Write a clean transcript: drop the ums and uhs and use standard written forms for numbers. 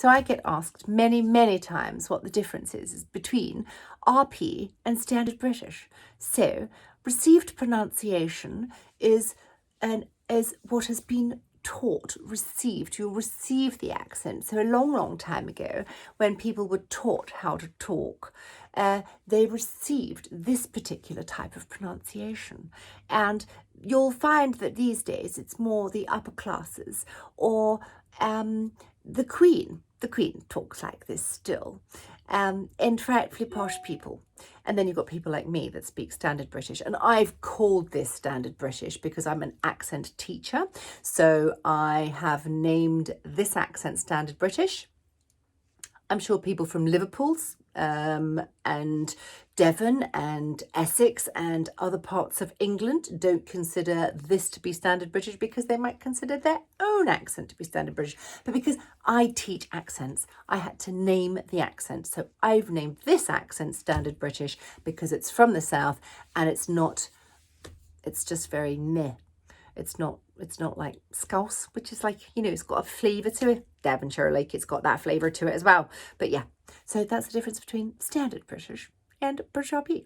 So I get asked many, many times what the difference is between RP and Standard British. So received pronunciation is what has been taught, received. You'll receive the accent. So a long, long time ago, when people were taught how to talk, they received this particular type of pronunciation. And you'll find that these days it's more the upper classes or the Queen. The Queen talks like this still. And frightfully posh people. And then you've got people like me that speak Standard British. And I've called this Standard British because I'm an accent teacher. So I have named this accent Standard British. I'm sure people from Liverpool and Devon and Essex and other parts of England don't consider this to be Standard British because they might consider their own accent to be Standard British. But because I teach accents, I had to name the accent. So I've named this accent Standard British because it's from the south and it's just very meh. It's not like Scouse, which is like, it's got a flavour to it. Devonshire, like, it's got that flavour to it as well. But yeah, so that's the difference between Standard British and British RP.